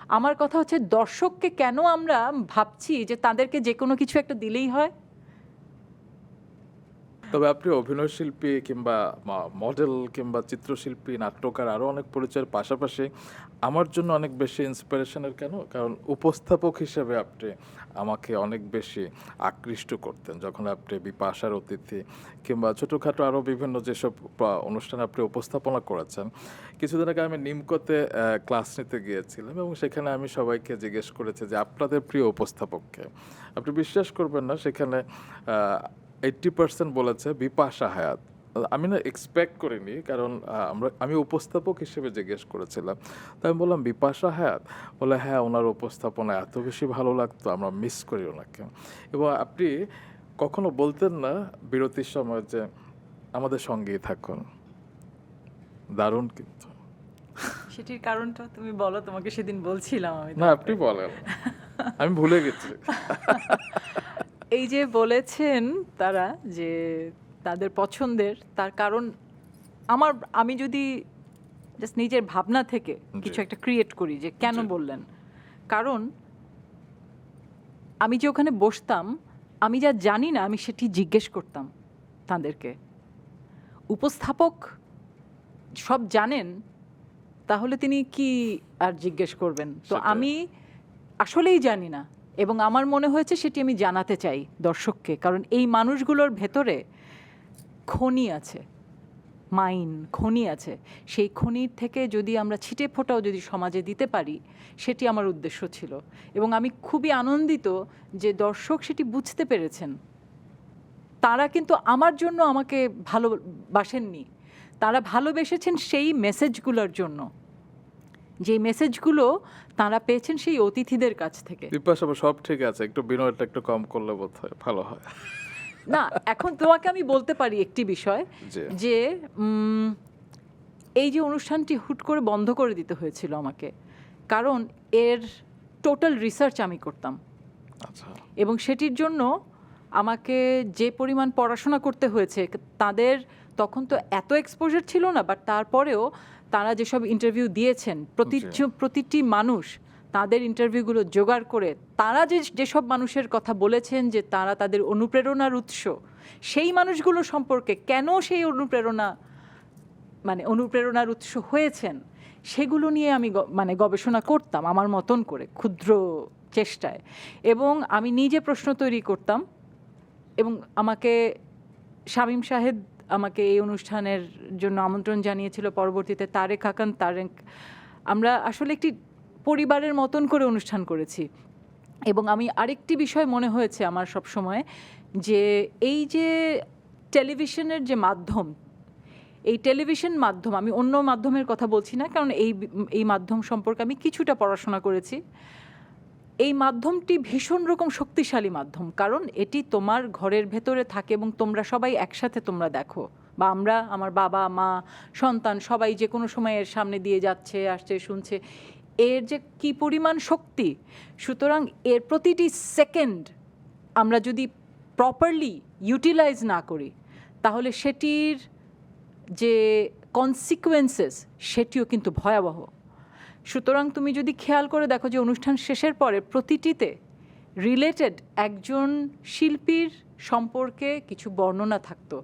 আমার কথা হচ্ছে দর্শককে কেন আমরা ভাবছি যে তাদেরকে যে কোনো কিছু একটা দিলেই হয়। তবে আপনি অভিনয় শিল্পী কিংবা মডেল কিংবা চিত্রশিল্পী, নাট্যকার আরও অনেক পরিচয়ের পাশাপাশি আমার জন্য অনেক বেশি ইন্সপিরেশনের কেন? কারণ উপস্থাপক হিসেবে আপনি আমাকে অনেক বেশি আকৃষ্ট করতেন। যখন আপনি বিপাশার অতিথি কিংবা ছোটখাটো আরও বিভিন্ন যেসব অনুষ্ঠানে আপনি উপস্থাপনা করেছেন। কিছুদিন আগে আমি নিমকোতে ক্লাস নিতে গিয়েছিলাম এবং সেখানে আমি সবাইকে জিজ্ঞেস করেছি যে, "আপনাদের প্রিয় উপস্থাপক কে?" আপনি বিশ্বাস করবেন না সেখানে আ 80% বলেছে বিপাশা হায়াত। আমি না এক্সপেক্ট করিনি কারণ আমি উপস্থাপক হিসেবে জিজ্ঞেস করেছিলাম। তো আমি বললাম, "বিপাশা হায়াত?" বলে, "হ্যাঁ, উনার উপস্থাপনা এত বেশি ভালো লাগতো, আমরা মিস করি উনাকে।" এবং আপনি কখনো বলতেন না বিরতির সময় যে, "আমাদের সঙ্গেই থাকুন।" দারুণ কিন্তু। সেটির কারণটা তুমি বলো, তোমাকে সেদিন বলছিলাম আমি না, তোমাকে। আপনি বলেন। আমি ভুলে গেছি। এই যে বলেছেন তারা যে তাদের পছন্দের, তার কারণ আমি যদি জাস্ট নিজের ভাবনা থেকে কিছু জি, একটা ক্রিয়েট করি যে কেন জি। বললেন, কারণ আমি যে ওখানে বসতাম, আমি যা জানি না আমি সেটি জিজ্ঞেস করতাম তাদেরকে। উপস্থাপক সব জানেন, তাহলে তিনি কি আর জিজ্ঞেস করবেন? তো সেটাই। আমি আসলেই জানি না, এবং আমার মনে হয়েছে সেটি আমি জানাতে চাই দর্শককে, কারণ এই মানুষগুলোর ভেতরে খনি আছে, খনি আছে। সেই খনির থেকে যদি আমরা ছিটে ফোঁটাও যদি সমাজে দিতে পারি, সেটি আমার উদ্দেশ্য ছিল। এবং আমি খুবই আনন্দিত যে দর্শক সেটি বুঝতে পেরেছেন। তারা কিন্তু আমার জন্য আমাকে ভালোবাসেননি, তারা ভালোবেসেছেন সেই মেসেজগুলোর জন্য, যে মেসেজগুলো তারা পেয়েছেন সেই অতিথিদের কাছ থেকে। বিপাশা আপু সব ঠিক আছে। একটু বিনয়টা একটু কম করলে বোধহয় ভালো হয়। না, এখন তোমাকে আমি বলতে পারি একটি বিষয়, জি, যে এই যে অনুষ্ঠানটি হুট করে বন্ধ করে দিতে হয়েছিল আমাকে, কারণ এর টোটাল রিসার্চ আমি করতাম, আচ্ছা। এবং সেটির জন্য আমাকে যে পরিমাণ পড়াশোনা করতে হয়েছে, তাদের তখন তো এত এক্সপোজার ছিল না, বাট তারপরেও তারা যেসব ইন্টারভিউ দিয়েছেন, জি, প্রতিটি মানুষ তাদের ইন্টারভিউগুলো জোগাড় করে, তারা যেসব মানুষের কথা বলেছেন যে তারা তাদের অনুপ্রেরণার উৎস, সেই মানুষগুলো সম্পর্কে কেন সেই অনুপ্রেরণার উৎস হয়েছেন, সেগুলো নিয়ে আমি গবেষণা করতাম আমার মতন করে, ক্ষুদ্র চেষ্টায়। এবং আমি নিজে প্রশ্ন তৈরি করতাম, এবং আমাকে শামীম শাহেদ আমাকে এই অনুষ্ঠানের জন্য আমন্ত্রণ জানিয়েছিল, পরবর্তীতে তারেক। আমরা আসলে একটি পরিবারের মতন করে অনুষ্ঠান করেছি। এবং আমি আরেকটি বিষয় মনে হয়েছে আমার সব সময়, যে এই যে টেলিভিশনের যে মাধ্যম, এই টেলিভিশন মাধ্যম, আমি অন্য মাধ্যমের কথা বলছি না, কারণ এই মাধ্যম সম্পর্কে আমি কিছুটা পড়াশোনা করেছি। এই মাধ্যমটি ভীষণ রকম শক্তিশালী মাধ্যম, কারণ এটি তোমার ঘরের ভেতরে থাকে এবং তোমরা সবাই একসাথে তোমরা দেখো, বা আমরা, আমার বাবা মা সন্তান সবাই যে কোনো সময় এর সামনে দিয়ে যাচ্ছে, আসছে, শুনছে, এর যে কি পরিমাণ শক্তি। সুতরাং এর প্রতিটি সেকেন্ড আমরা যদি প্রপারলি ইউটিলাইজ না করি, তাহলে সেটির যে কনসিকুয়েন্সেস সেটিও কিন্তু ভয়াবহ। সুতরাং তুমি যদি খেয়াল করে দেখো যে অনুষ্ঠান শেষের পরে প্রতিটিতে রিলেটেড একজন শিল্পীর সম্পর্কে কিছু বর্ণনা থাকতো,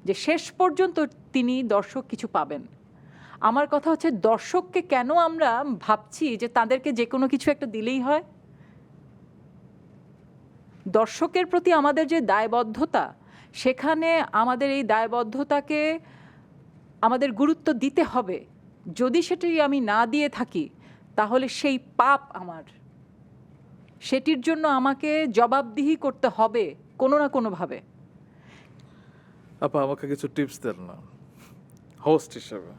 যে শেষ পর্যন্ত তিনি দর্শক কিছু পাবেন। আমার কথা হচ্ছে দর্শককে কেন আমরা ভাবছি যে তাদেরকে যে কোনো কিছু একটা দিলেই হয়। দর্শকের প্রতি আমাদের যে দায়বদ্ধতা, সেখানে আমাদের এই দায়বদ্ধতাকে আমাদের গুরুত্ব দিতে হবে। যদি সেটি আমি না দিয়ে থাকি, তাহলে সেই পাপ আমার, সেটির জন্য আমাকে জবাবদিহি করতে হবে কোনো না কোনোভাবে। আপা আমাকে কিছু টিপস দেন না হোস্ট হিসেবে।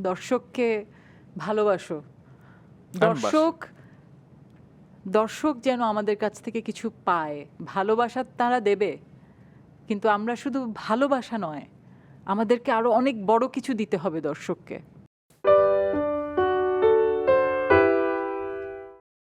দর্শককে ভালোবাসো। আমি বাসি। দর্শক দর্শক যেন আমাদের কাছ থেকে কিছু পায়, ভালোবাসা তারা দেবে, কিন্তু আমরা শুধু ভালোবাসা নয়, আমাদেরকে আরো অনেক বড় কিছু দিতে হবে দর্শককে।